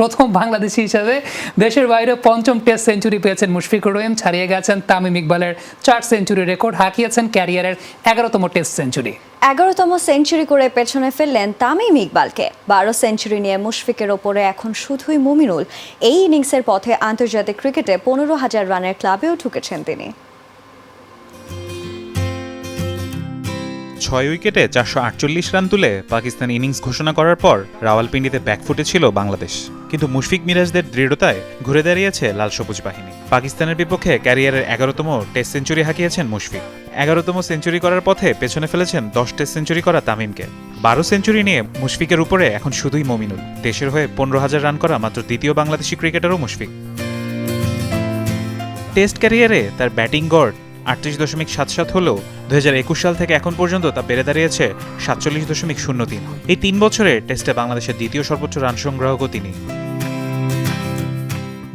প্রথম বাংলাদেশি হিসেবে দেশের বাইরে পঞ্চম টেস্ট সেঞ্চুরি পেয়েছেন মুশফিকুর রহিম, ছাড়িয়ে গেছেন তামিম ইকবালের 4 সেঞ্চুরি রেকর্ড, হাঁকিয়েছেন ক্যারিয়ারের 11তম টেস্ট সেঞ্চুরি। 11তম সেঞ্চুরি করে পেছনে ফেললেন তামিম ইকবালকে। 12 সেঞ্চুরি নিয়ে মুশফিকের ওপরে এখন শুধুই মুমিনুল। এই ইনিংসের পথে আন্তর্জাতিক ক্রিকেটে 15,000 রানের ক্লাবেও ঢুকেছেন তিনি। 6 উইকেটে 448 রান তুলে পাকিস্তান ইনিংস ঘোষণা করার পর রাওয়ালপিন্ডিতে ব্যাকফুটে ছিল বাংলাদেশ, কিন্তু মুশফিক মিরাজদের দৃঢ়তায় ঘুরে দাঁড়িয়েছে লাল সবুজ বাহিনী। পাকিস্তানের বিপক্ষে ক্যারিয়ারের 11তম টেস্ট সেঞ্চুরি হাঁকিয়েছেন মুশফিক। 11তম সেঞ্চুরি করার পথে পেছনে ফেলেছেন 10 টেস্ট সেঞ্চুরি করা তামিমকে। 12 সেঞ্চুরি নিয়ে মুশফিকের উপরে এখন শুধুই মমিনুল। দেশের হয়ে 15,000 রান করা মাত্র দ্বিতীয় বাংলাদেশি ক্রিকেটারও মুশফিক। টেস্ট ক্যারিয়ারে তার ব্যাটিং গড় 38.77 হলেও 2021 সাল থেকে এখন পর্যন্ত তা বেড়ে দাঁড়িয়েছে 47.03। এই 3 বছরে টেস্টে বাংলাদেশের দ্বিতীয় সর্বোচ্চ রান সংগ্রাহকও তিনি।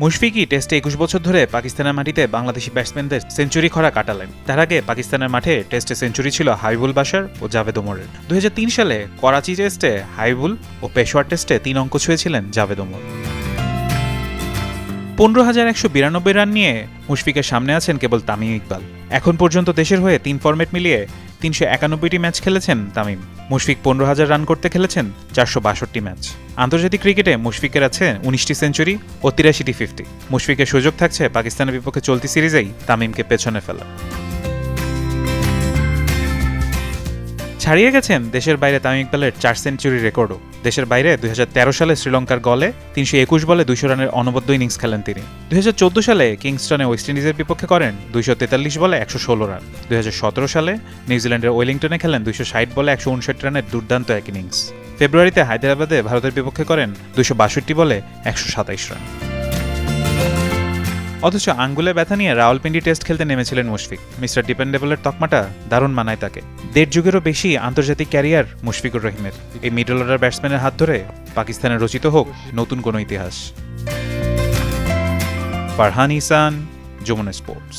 মুশফিকই টেস্টে 21 বছর ধরে পাকিস্তানের মাটিতে বাংলাদেশি ব্যাটসম্যানদের সেঞ্চুরি খরা কাটালেন। তার আগে পাকিস্তানের মাঠে টেস্টে সেঞ্চুরি ছিল হাবিবুল বাশার ও জাভেদ ওমরের। 2003 সালে করাচি টেস্টে হাবিবুল ও পেশোয়ার টেস্টে 3 অঙ্ক ছুঁয়েছিলেন জাভেদ ওমর। 15,192 রান নিয়ে মুশফিকের সামনে আছেন কেবল তামিম ইকবাল। এখন পর্যন্ত দেশের হয়ে 3 ফরম্যাট মিলিয়ে 391টি ম্যাচ খেলেছেন তামিম। মুশফিক 15,000 রান করতে খেলেছেন 462 ম্যাচ। আন্তর্জাতিক ক্রিকেটে মুশফিকের আছে 19টি সেঞ্চুরি ও 83টি 50। মুশফিকের সুযোগ থাকছে পাকিস্তানের বিপক্ষে চলতি সিরিজেই তামিমকে পেছনে ফেলা। ছাড়িয়ে গেছেন দেশের বাইরে তামিম ইকবালের 4 সেঞ্চুরি রেকর্ডও। দেশের বাইরে 2013 সালে শ্রীলঙ্কার গলে 321 বলে 200 রানের অনবদ্য ইনিংস খেলেন তিনি। 2014 সালে কিংস্টনে ওয়েস্ট ইন্ডিজের বিপক্ষে করেন 243 বলে 116 রান। 2017 সালে নিউজিল্যান্ডের ওয়েলিংটনে খেলেন 260 বলে 159 রানের দুর্দান্ত এক ইনিংস। ফেব্রুয়ারিতে হায়দ্রাবাদে ভারতের বিপক্ষে করেন 262 বলে 127 রান। অথচ আঙ্গুলে ব্যথা নিয়ে রাওয়ালপিন্ডি টেস্ট খেলতে নেমেছিলেন মুশফিক। মিস্টার ডিপেন্ডেবলের তকমাটা দারুণ মানায় তাকে। 1.5 যুগেরও বেশি আন্তর্জাতিক ক্যারিয়ার মুশফিকুর রহিমের। এই মিডল অর্ডার ব্যাটসম্যানের হাত ধরে পাকিস্তানের রচিত হোক নতুন কোনো ইতিহাস। ফারহান ইহসান, যমুনা স্পোর্টস।